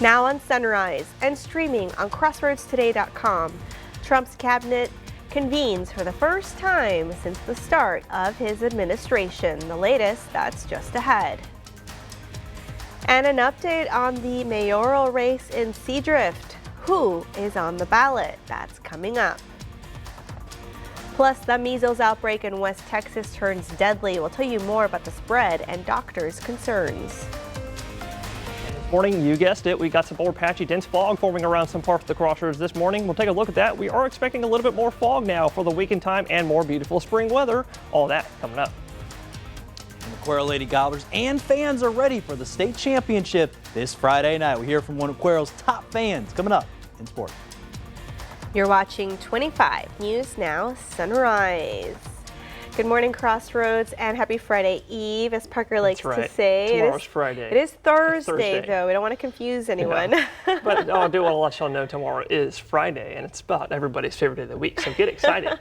Now on Sunrise and streaming on CrossroadsToday.com, Trump's cabinet convenes for the first time since the start of his administration. The latest, that's just ahead. And an update on the mayoral race in Seadrift. Who is on the ballot? That's coming up. Plus, the measles outbreak in West Texas turns deadly. We'll tell you more about the spread and doctors' concerns. This morning, you guessed it, we got some more patchy, dense fog forming around some parts of the Crossroads this morning. We'll take a look at that. We are expecting a little bit more fog now for the weekend time and more beautiful spring weather. All that coming up. Cuero Lady Gobblers and fans are ready for the state championship this Friday night. We hear from one of Cuero's top fans coming up in sport. You're watching 25 News Now Sunrise. Good morning, Crossroads, and happy Friday Eve, as Parker likes to say. Tomorrow's Friday. It is Thursday, though. We don't want to confuse anyone. Yeah. But I do want to let y'all know tomorrow is Friday, and it's about everybody's favorite day of the week, so get excited.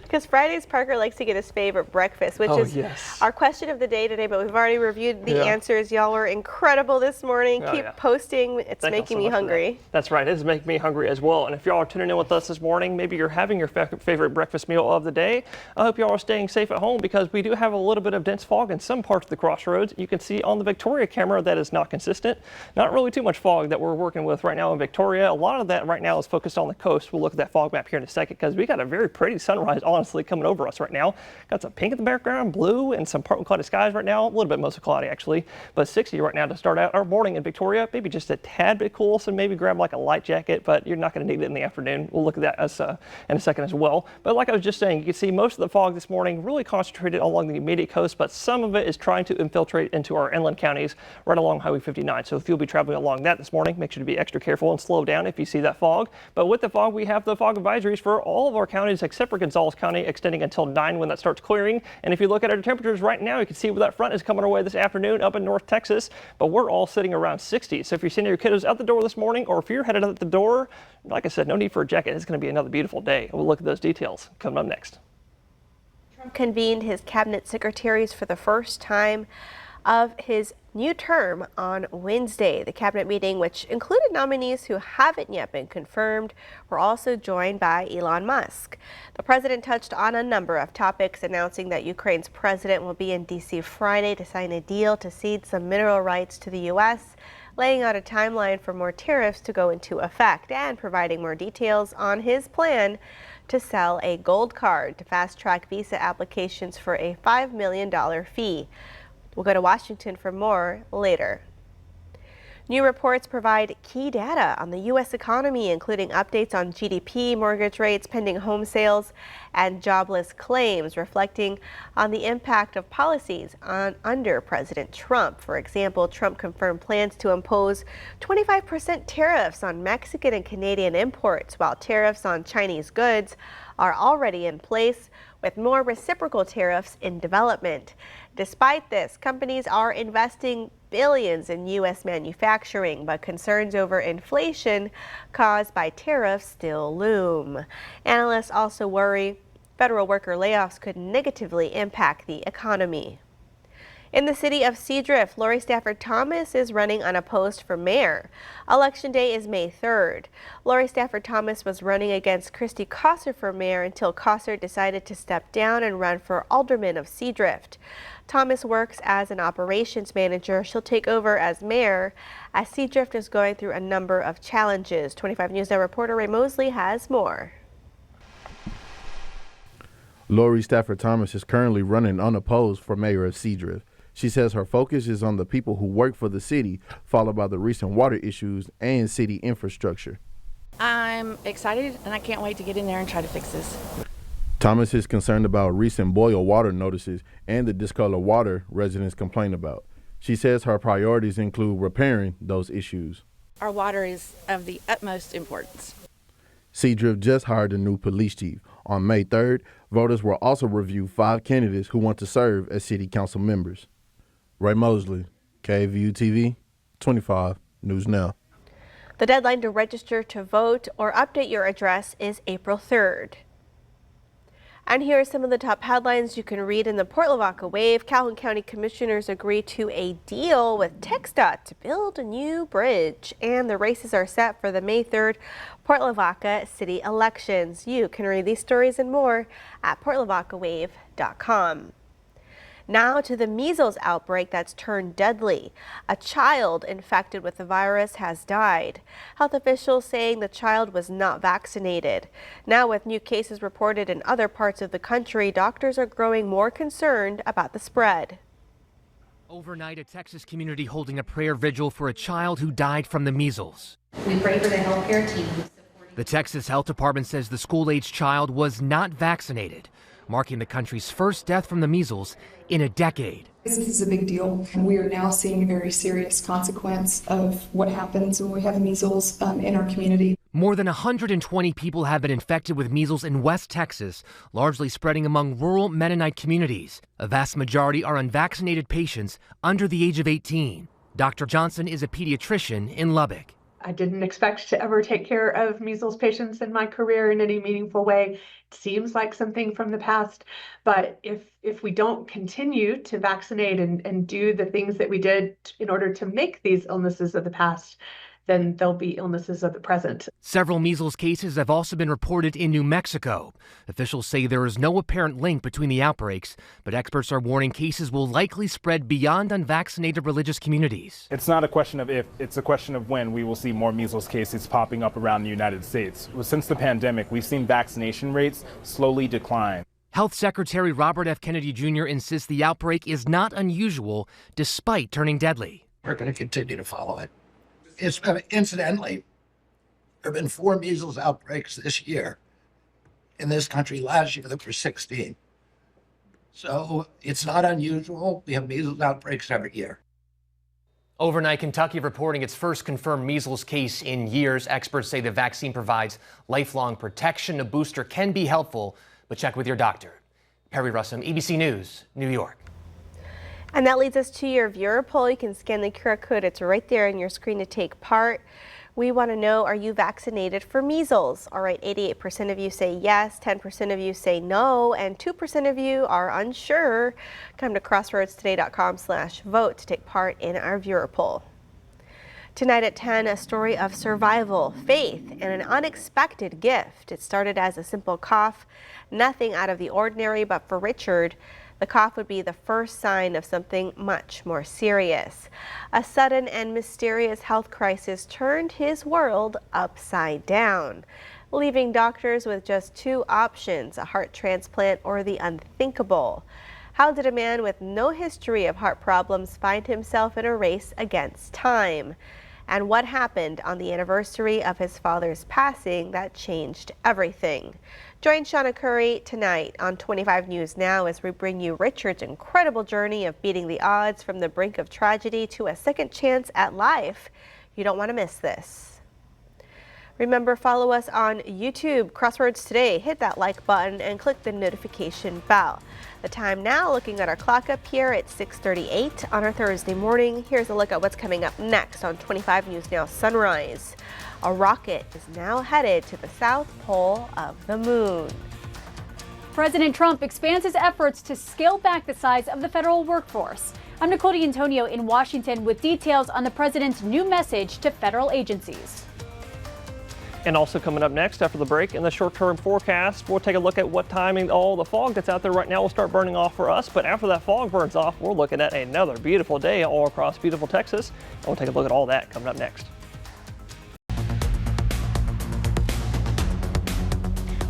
Because Fridays, Parker likes to get his favorite breakfast, which is our question of the day today, but we've already reviewed the answers. Y'all were incredible this morning. Keep posting. It's making me hungry. That's right. It's making me hungry as well. And if y'all are tuning in with us this morning, maybe you're having your favorite breakfast meal of the day. I hope y'all are staying safe at home, because we do have a little bit of dense fog in some parts of the Crossroads. You can see on the Victoria camera that is not consistent. Not really too much fog that we're working with right now in Victoria. A lot of that right now is focused on the coast. We'll look at that fog map here in a second, because we got a very pretty sunrise, honestly, coming over us right now. Got some pink in the background, blue, and some partly cloudy skies right now. A little bit mostly cloudy, actually, but 60 right now to start out our morning in Victoria. Maybe just a tad bit cool, so maybe grab like a light jacket, but you're not going to need it in the afternoon. We'll look at that in a second as well. But like I was just saying, you can see most of the fog this morning really concentrated along the immediate coast, but some of it is trying to infiltrate into our inland counties right along Highway 59. So if you'll be traveling along that this morning, make sure to be extra careful and slow down if you see that fog. But with the fog, we have the fog advisories for all of our counties except for Gonzales County, extending until 9 when that starts clearing. And if you look at our temperatures right now, you can see where that front is coming our way this afternoon up in North Texas, but we're all sitting around 60. So if you're sending your kiddos out the door this morning, or if you're headed out the door, like I said, no need for a jacket. It's going to be another beautiful day. We'll look at those details coming up next. Convened his cabinet secretaries for the first time of his new term on Wednesday. The cabinet meeting, which included nominees who haven't yet been confirmed, were also joined by Elon Musk. The president touched on a number of topics, announcing that Ukraine's president will be in D.C. Friday to sign a deal to cede some mineral rights to the U.S., laying out a timeline for more tariffs to go into effect, and providing more details on his plan to sell a gold card to fast-track visa applications for a $5 million fee. We'll go to Washington for more later. New reports provide key data on the U.S. economy, including updates on GDP, mortgage rates, pending home sales, and jobless claims, reflecting on the impact of policies under President Trump. For example, Trump confirmed plans to impose 25% tariffs on Mexican and Canadian imports, while tariffs on Chinese goods are already in place, with more reciprocal tariffs in development. Despite this, companies are investing billions in U.S. manufacturing, but concerns over inflation caused by tariffs still loom. Analysts also worry federal worker layoffs could negatively impact the economy. In the city of Seadrift, Lori Stafford Thomas is running unopposed for mayor. Election day is May 3rd. Lori Stafford Thomas was running against Christy Kosser for mayor until Kosser decided to step down and run for alderman of Seadrift. Thomas works as an operations manager. She'll take over as mayor as Seadrift is going through a number of challenges. 25 News Now reporter Ray Mosley has more. Lori Stafford Thomas is currently running unopposed for mayor of Seadrift. She says her focus is on the people who work for the city, followed by the recent water issues and city infrastructure. I'm excited and I can't wait to get in there and try to fix this. Thomas is concerned about recent boil water notices and the discolored water residents complain about. She says her priorities include repairing those issues. Our water is of the utmost importance. Seadrift just hired a new police chief. On May 3rd, voters will also review 5 candidates who want to serve as city council members. Ray Mosley, KVU TV, 25 News Now. The deadline to register to vote or update your address is April 3rd. And here are some of the top headlines you can read in the Port Lavaca Wave. Calhoun County Commissioners agree to a deal with TxDOT to build a new bridge. And the races are set for the May 3rd Port Lavaca city elections. You can read these stories and more at portlavacawave.com. Now to the measles outbreak that's turned deadly. A child infected with the virus has died. Health officials saying the child was not vaccinated. Now with new cases reported in other parts of the country, doctors are growing more concerned about the spread. Overnight, a Texas community holding a prayer vigil for a child who died from the measles. We pray for the healthcare team. The Texas Health Department says the school-aged child was not vaccinated, marking the country's first death from the measles in a decade. This is a big deal, and we are now seeing a very serious consequence of what happens when we have measles in our community. More than 120 people have been infected with measles in West Texas, largely spreading among rural Mennonite communities. A vast majority are unvaccinated patients under the age of 18. Dr. Johnson is a pediatrician in Lubbock. I didn't expect to ever take care of measles patients in my career in any meaningful way. It seems like something from the past, but if we don't continue to vaccinate and do the things that we did in order to make these illnesses of the past, then there'll be illnesses of the present. Several measles cases have also been reported in New Mexico. Officials say there is no apparent link between the outbreaks, but experts are warning cases will likely spread beyond unvaccinated religious communities. It's not a question of if, it's a question of when we will see more measles cases popping up around the United States. Since the pandemic, we've seen vaccination rates slowly decline. Health Secretary Robert F. Kennedy Jr. insists the outbreak is not unusual despite turning deadly. We're going to continue to follow it. Incidentally, there have been 4 measles outbreaks this year. In this country last year, there were 16. So it's not unusual. We have measles outbreaks every year. Overnight, Kentucky reporting its first confirmed measles case in years. Experts say the vaccine provides lifelong protection. A booster can be helpful, but check with your doctor. Perry Russum, ABC News, New York. And that leads us to your viewer poll. You can scan the QR code. It's right there on your screen to take part. We want to know, are you vaccinated for measles? All right, 88% of you say yes, 10% of you say no, and 2% of you are unsure. Come to crossroadstoday.com/vote to take part in our viewer poll. Tonight at 10, a story of survival, faith, and an unexpected gift. It started as a simple cough, nothing out of the ordinary, but for Richard, the cough would be the first sign of something much more serious. A sudden and mysterious health crisis turned his world upside down, leaving doctors with just 2 options, a heart transplant or the unthinkable. How did a man with no history of heart problems find himself in a race against time? And what happened on the anniversary of his father's passing that changed everything? Join Shauna Curry tonight on 25 News Now as we bring you Richard's incredible journey of beating the odds from the brink of tragedy to a second chance at life. You don't want to miss this. Remember, follow us on YouTube, Crossroads Today. Hit that like button and click the notification bell. The time now, looking at our clock up here at 6:38 on our Thursday morning. Here's a look at what's coming up next on 25 News Now Sunrise. A rocket is now headed to the south pole of the moon. President Trump expands his efforts to scale back the size of the federal workforce. I'm Nicole D'Antonio in Washington with details on the president's new message to federal agencies. And also coming up next after the break in the short-term forecast, we'll take a look at what timing all the fog that's out there right now will start burning off for us. But after that fog burns off, we're looking at another beautiful day all across beautiful Texas. And we'll take a look at all that coming up next.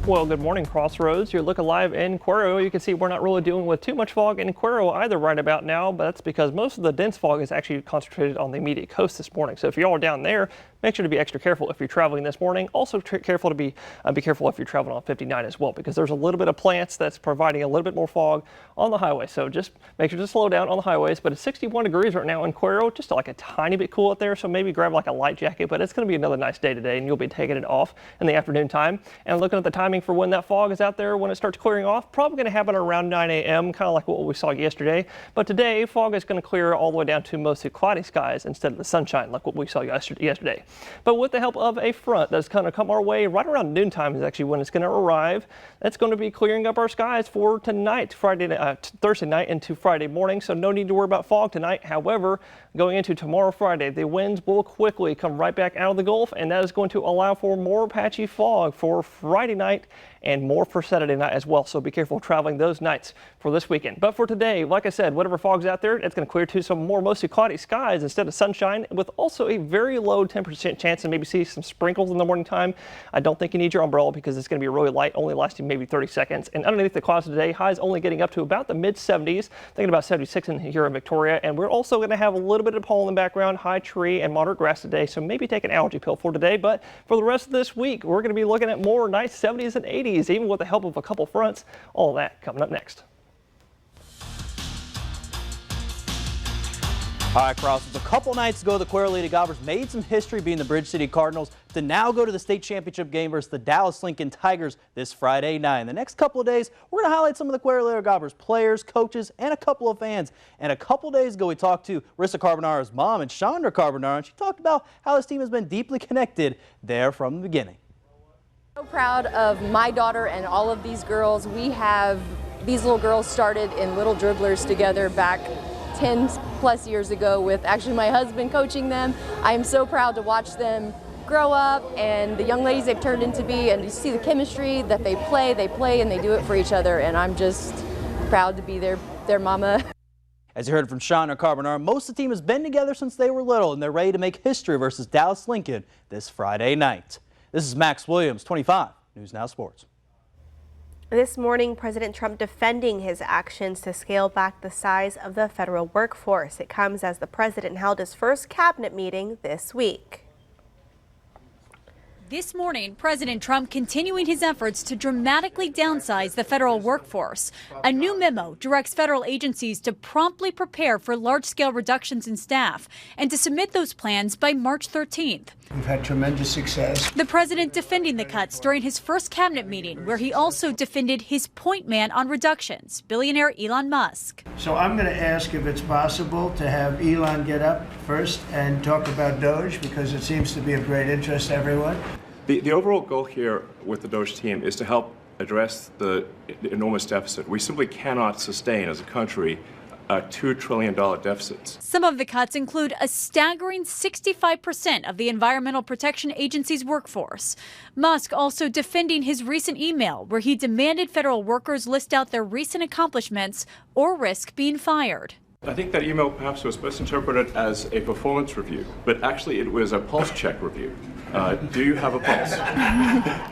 Well, good morning, Crossroads. You're looking live in Cuero. You can see we're not really dealing with too much fog in Cuero either right about now, but that's because most of the dense fog is actually concentrated on the immediate coast this morning. So if y'all are down there, make sure to be extra careful if you're traveling this morning. Also careful to be careful if you're traveling on 59 as well, because there's a little bit of plants that's providing a little bit more fog on the highway. So just make sure to slow down on the highways. But it's 61 degrees right now in Cuero, just like a tiny bit cool out there. So maybe grab like a light jacket, but it's going to be another nice day today, and you'll be taking it off in the afternoon time. And looking at the timing for when that fog is out there, when it starts clearing off, probably going to happen around 9 a.m., kind of like what we saw yesterday. But today, fog is going to clear all the way down to mostly cloudy skies instead of the sunshine like what we saw yesterday. But with the help of a front that's going to come our way right around noontime is actually when it's going to arrive. That's going to be clearing up our skies for tonight, Thursday night into Friday morning. So no need to worry about fog tonight. However, going into tomorrow, Friday, the winds will quickly come right back out of the Gulf, and that is going to allow for more patchy fog for Friday night and more for Saturday night as well. So be careful traveling those nights for this weekend. But for today, like I said, whatever fog's out there, it's going to clear to some more mostly cloudy skies instead of sunshine, with also a very low 10% chance to maybe see some sprinkles in the morning time. I don't think you need your umbrella because it's going to be really light, only lasting maybe 30 seconds. And underneath the clouds today, highs only getting up to about the mid 70s, thinking about 76 in here in Victoria. And we're also going to have a little bit of pollen in the background, high tree and moderate grass today. So maybe take an allergy pill for today. But for the rest of this week, we're going to be looking at more nice 70s and 80s, even with the help of a couple fronts. All of that coming up next. All right, Cross, a couple nights ago, the Cuero Lady Gobbers made some history being the Bridge City Cardinals to now go to the state championship game versus the Dallas Lincoln Tigers this Friday night. In the next couple of days, we're going to highlight some of the Cuero Lady Gobbers players, coaches, and a couple of fans. And a couple days ago, we talked to Rissa Carbonara's mom and Chandra Carbonara, and she talked about how this team has been deeply connected there from the beginning. So proud of my daughter and all of these girls. We have these little girls started in Little Dribblers together back 10 plus years ago with actually my husband coaching them. I am so proud to watch them grow up and the young ladies they've turned into be, and you see the chemistry that they play and they do it for each other, and I'm just proud to be their mama. As you heard from Chandra Carbonara, most of the team has been together since they were little, and they're ready to make history versus Dallas Lincoln this Friday night. This is Max Williams, 25 News Now Sports. This morning, President Trump defending his actions to scale back the size of the federal workforce. It comes as the president held his first cabinet meeting this week. This morning, President Trump continuing his efforts to dramatically downsize the federal workforce. A new memo directs federal agencies to promptly prepare for large-scale reductions in staff and to submit those plans by March 13th. We've had tremendous success. The president defending the cuts during his first cabinet meeting, where he also defended his point man on reductions, billionaire Elon Musk. So I'm going to ask if it's possible to have Elon get up first and talk about Doge, because it seems to be of great interest to everyone. The overall goal here with the Doge team is to help address the enormous deficit. We simply cannot sustain as a country $2 trillion deficits. Some of the cuts include a staggering 65% of the Environmental Protection Agency's workforce. Musk also defending his recent email where he demanded federal workers list out their recent accomplishments or risk being fired. I think that email perhaps was best interpreted as a performance review, but actually it was a pulse check review. Do you have a pulse?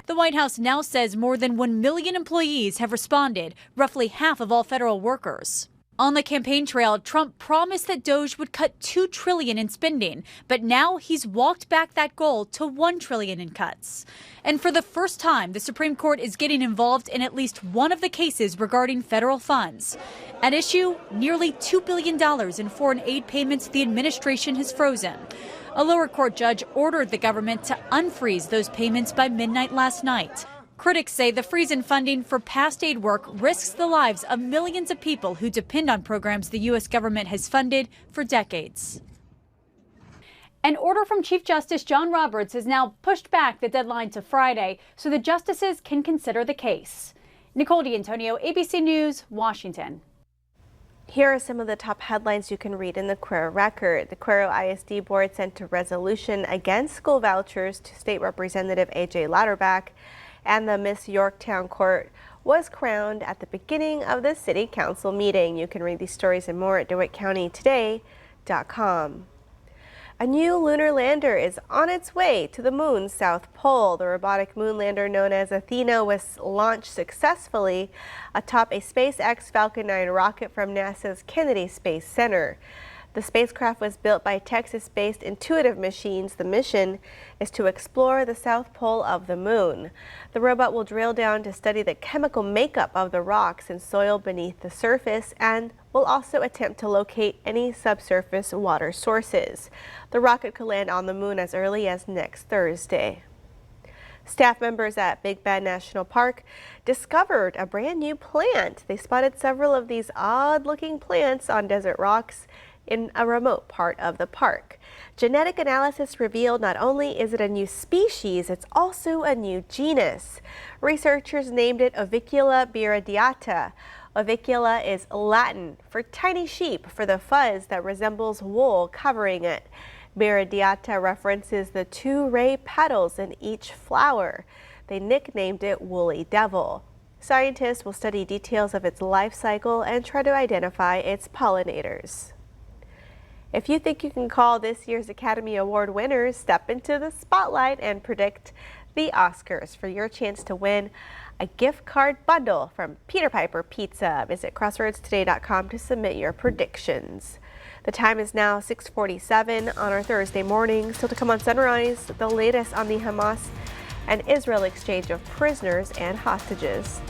The White House now says more than 1 million employees have responded, roughly half of all federal workers. On the campaign trail, Trump promised that Doge would cut $2 trillion in spending, but now he's walked back that goal to $1 trillion in cuts. And for the first time, the Supreme Court is getting involved in at least one of the cases regarding federal funds. At issue, nearly $2 billion in foreign aid payments the administration has frozen. A lower court judge ordered the government to unfreeze those payments by midnight last night. Critics say the freeze in funding for past aid work risks the lives of millions of people who depend on programs the U.S. government has funded for decades. An order from Chief Justice John Roberts has now pushed back the deadline to Friday so the justices can consider the case. Nicole D'Antonio, ABC News, Washington. Here are some of the top headlines you can read in the Cuero Record. The Cuero ISD Board sent a resolution against school vouchers to State Representative A.J. Louderback, and the Miss Yorktown Court was crowned at the beginning of the City Council meeting. You can read these stories and more at DeWittCountyToday.com. A new lunar lander is on its way to the moon's south pole. The robotic moon lander known as Athena was launched successfully atop a SpaceX Falcon 9 rocket from NASA's Kennedy Space Center. The spacecraft was built by Texas-based Intuitive Machines. The mission is to explore the south pole of the moon. The robot will drill down to study the chemical makeup of the rocks and soil beneath the surface and will also attempt to locate any subsurface water sources. The rocket could land on the moon as early as next Thursday. Staff members at Big Bend National Park discovered a brand new plant. They spotted several of these odd-looking plants on desert rocks in a remote part of the park. Genetic analysis revealed not only is it a new species, it's also a new genus. Researchers named it Ovicula biradiata. Ovicula is Latin for tiny sheep for the fuzz that resembles wool covering it. Biradiata references the two ray petals in each flower. They nicknamed it Woolly Devil. Scientists will study details of its life cycle and try to identify its pollinators. If you think you can call this year's Academy Award winners, step into the spotlight and predict the Oscars for your chance to win a gift card bundle from Peter Piper Pizza. Visit crossroadstoday.com to submit your predictions. The time is now 6:47 on our Thursday morning. Still to come on Sunrise, the latest on the Hamas and Israel exchange of prisoners and hostages.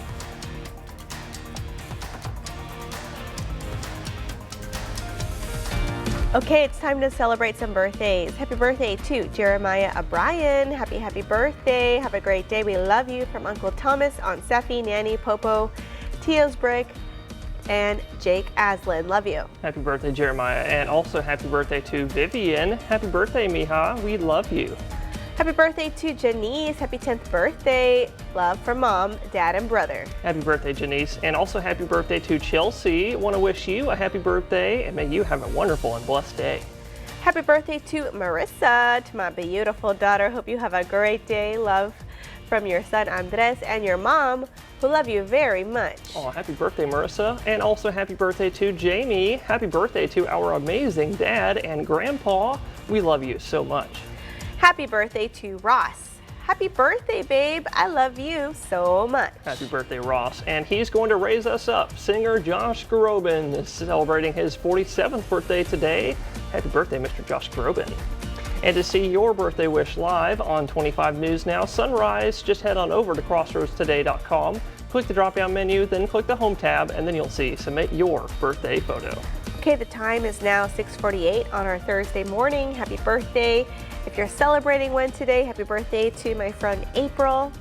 Okay, it's time to celebrate some birthdays. Happy birthday to Jeremiah O'Brien. Happy birthday. Have a great day. We love you from Uncle Thomas, Aunt Seffi, Nanny, Popo, Tio's Brick, and Jake Aslin. Love you. Happy birthday, Jeremiah. And also happy birthday to Vivian. Happy birthday, Miha. We love you. Happy birthday to Janice. Happy 10th birthday. Love from Mom, Dad, and brother. Happy birthday, Janice. And also happy birthday to Chelsea. Want to wish you a happy birthday and may you have a wonderful and blessed day. Happy birthday to Marissa, to my beautiful daughter. Hope you have a great day. Love from your son Andres and your mom, who love you very much. Oh, happy birthday, Marissa. And also happy birthday to Jamie. Happy birthday to our amazing dad and grandpa. We love you so much. Happy birthday to Ross. Happy birthday, babe. I love you so much. Happy birthday, Ross. And he's going to raise us up. Singer Josh Groban is celebrating his 47th birthday today. Happy birthday, Mr. Josh Groban. And to see your birthday wish live on 25 News Now Sunrise, just head on over to crossroadstoday.com, click the drop-down menu, then click the Home tab, and then you'll see Submit Your Birthday Photo. Okay, the time is now 6:48 on our Thursday morning. Happy birthday. If you're celebrating one today, happy birthday to my friend April.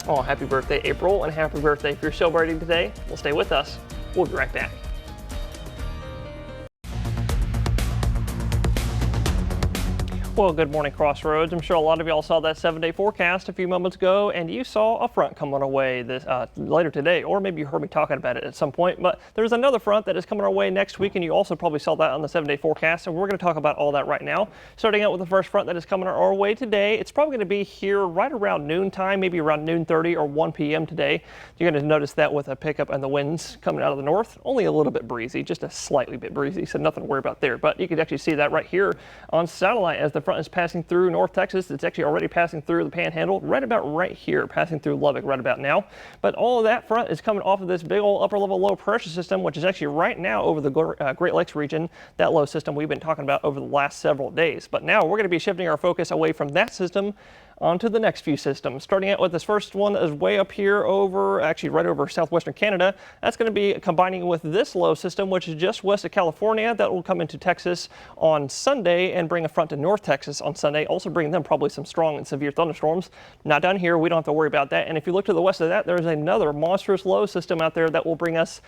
Oh, happy birthday, April, and happy birthday if you're celebrating today. Well, stay with us. We'll be right back. Well, good morning, Crossroads. I'm sure a lot of y'all saw that 7-day forecast a few moments ago, and you saw a front coming our way this, later today, or maybe you heard me talking about it at some point. But there's another front that is coming our way next week, and you also probably saw that on the 7-day forecast. And we're going to talk about all that right now. Starting out with the first front that is coming our way today. It's probably going to be here right around noontime, maybe around noon 30 or 1 p.m. today. You're going to notice that with a pickup and the winds coming out of the north, only a little bit breezy, just a slightly bit breezy, so nothing to worry about there. But you can actually see that right here on satellite as the front is passing through North Texas. It's actually already passing through the Panhandle right about right here, passing through Lubbock right about now. But all of that front is coming off of this big old upper level low pressure system, which is actually right now over the Great Lakes region, that low system we've been talking about over the last several days. But now we're going to be shifting our focus away from that system onto the next few systems. Starting out with this first one that is way up here over, actually right over southwestern Canada. That's going to be combining with this low system, which is just west of California. That will come into Texas on Sunday and bring a front to North Texas on Sunday, also bringing them probably some strong and severe thunderstorms. Not down here, we don't have to worry about that. And if you look to the west of that, there's another monstrous low system out there that will bring us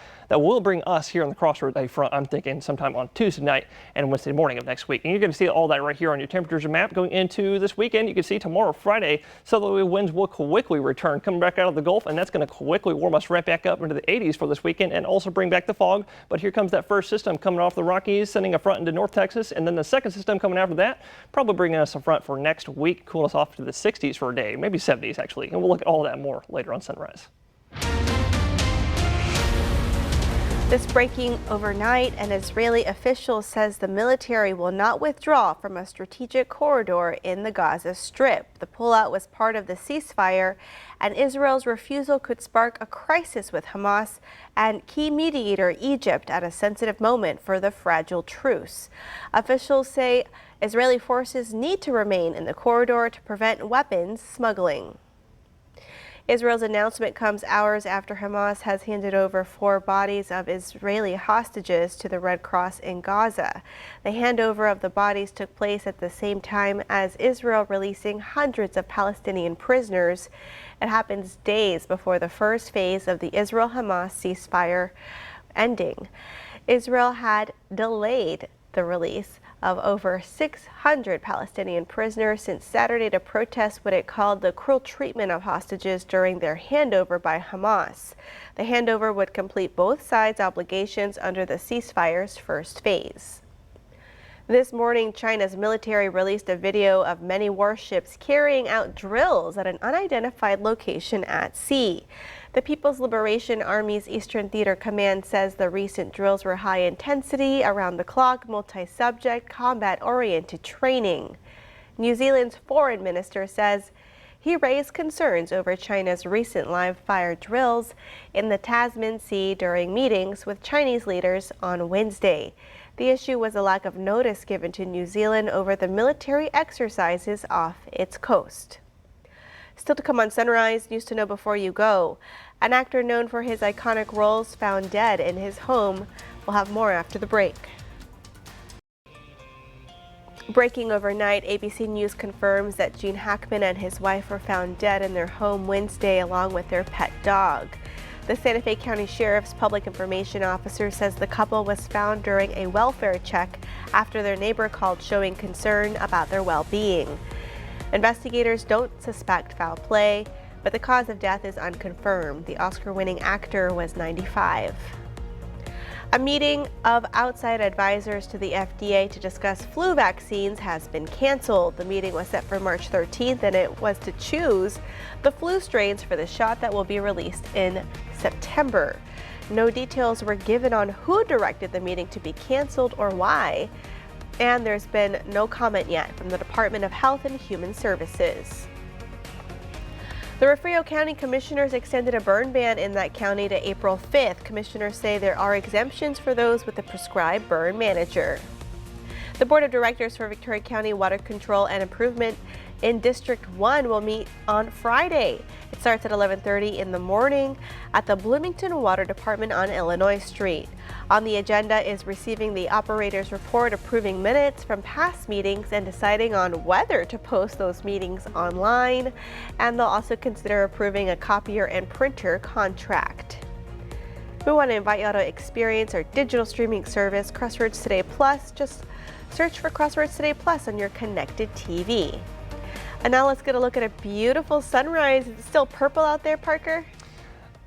here on the Crossroads a front, I'm thinking sometime on Tuesday night and Wednesday morning of next week. And you're going to see all that right here on your temperatures map going into this weekend. You can see tomorrow, Friday, southerly winds will quickly return, coming back out of the Gulf, and that's going to quickly warm us right back up into the 80s for this weekend and also bring back the fog. But here comes that first system coming off the Rockies, sending a front into North Texas, and then the second system coming after that, probably bringing us a front for next week, cool us off to the 60s for a day, maybe 70s actually, and we'll look at all that more later on Sunrise. This breaking overnight, an Israeli official says the military will not withdraw from a strategic corridor in the Gaza Strip. The pullout was part of the ceasefire, and Israel's refusal could spark a crisis with Hamas and key mediator Egypt at a sensitive moment for the fragile truce. Officials say Israeli forces need to remain in the corridor to prevent weapons smuggling. Israel's announcement comes hours after Hamas has handed over 4 bodies of Israeli hostages to the Red Cross in Gaza. The handover of the bodies took place at the same time as Israel releasing hundreds of Palestinian prisoners. It happens days before the first phase of the Israel-Hamas ceasefire ending. Israel had delayed the release of over 600 Palestinian prisoners since Saturday to protest what it called the cruel treatment of hostages during their handover by Hamas. The handover would complete both sides' obligations under the ceasefire's first phase. This morning, China's military released a video of many warships carrying out drills at an unidentified location at sea. The People's Liberation Army's Eastern Theater Command says the recent drills were high intensity, around-the-clock, multi-subject, combat-oriented training. New Zealand's foreign minister says he raised concerns over China's recent live-fire drills in the Tasman Sea during meetings with Chinese leaders on Wednesday. The issue was a lack of notice given to New Zealand over the military exercises off its coast. Still to come on Sunrise, news to know before you go. An actor known for his iconic roles found dead in his home. We'll have more after the break. Breaking overnight, ABC News confirms that Gene Hackman and his wife were found dead in their home Wednesday along with their pet dog. The Santa Fe County Sheriff's Public Information Officer says the couple was found during a welfare check after their neighbor called showing concern about their well-being. Investigators don't suspect foul play, but the cause of death is unconfirmed. The Oscar-winning actor was 95. A meeting of outside advisors to the FDA to discuss flu vaccines has been canceled. The meeting was set for March 13th, and it was to choose the flu strains for the shot that will be released in September. No details were given on who directed the meeting to be canceled or why, and there's been no comment yet from the Department of Health and Human Services. The Refugio County Commissioners extended a burn ban in that county to April 5th. Commissioners say there are exemptions for those with a prescribed burn manager. The Board of Directors for Victoria County Water Control and Improvement in District 1 will meet on Friday. It starts at 11:30 in the morning at the Bloomington Water Department on Illinois Street. On the agenda is receiving the operator's report, approving minutes from past meetings, and deciding on whether to post those meetings online. And they'll also consider approving a copier and printer contract. We want to invite you to experience our digital streaming service, Crossroads Today Plus. Just search for Crossroads Today Plus on your connected TV. And now let's get a look at a beautiful sunrise. Is it still purple out there, Parker?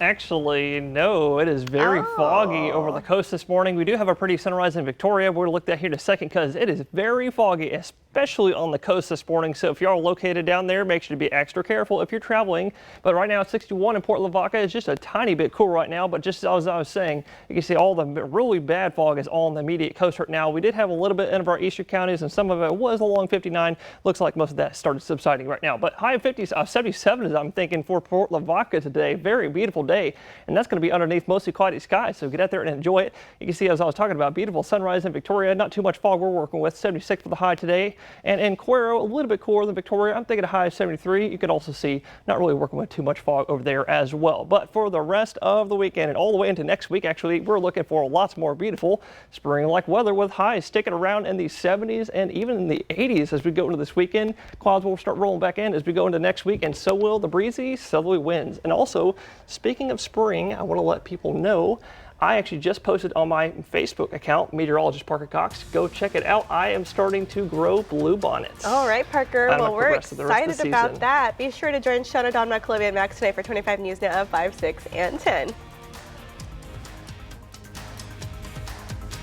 Actually, no, it is very foggy over the coast this morning. We do have a pretty sunrise in Victoria. We're going to look at that here in a second because it is very foggy, especially on the coast this morning. So if you're located down there, make sure to be extra careful if you're traveling. But right now it's 61 in Port Lavaca. It's just a tiny bit cool right now. But just as I was saying, you can see all the really bad fog is on the immediate coast right now. We did have a little bit in our eastern counties, and some of it was along 59. Looks like most of that started subsiding right now. But high of 77 is, I'm thinking, for Port Lavaca today. Very beautiful day, and that's going to be underneath mostly cloudy skies, so get out there and enjoy it. You can see, as I was talking about, beautiful sunrise in Victoria. Not too much fog we're working with. 76 for the high today, and in Cuero a little bit cooler than Victoria. I'm thinking a high of 73. You can also see not really working with too much fog over there as well. But for the rest of the weekend and all the way into next week, actually, we're looking for lots more beautiful spring-like weather with highs sticking around in the 70s and even in the 80s as we go into this weekend. Clouds will start rolling back in as we go into next week, and so will the breezy southerly winds. And also, speaking of spring, I want to let people know I actually just posted on my Facebook account, meteorologist Parker Cox. Go check it out. I am starting to grow bluebonnets. All right, Parker. Well, we're excited about that. Be sure to join Shauna, Dawn, Chloe, and Max tonight for 25 News Now at 5, 6, and 10.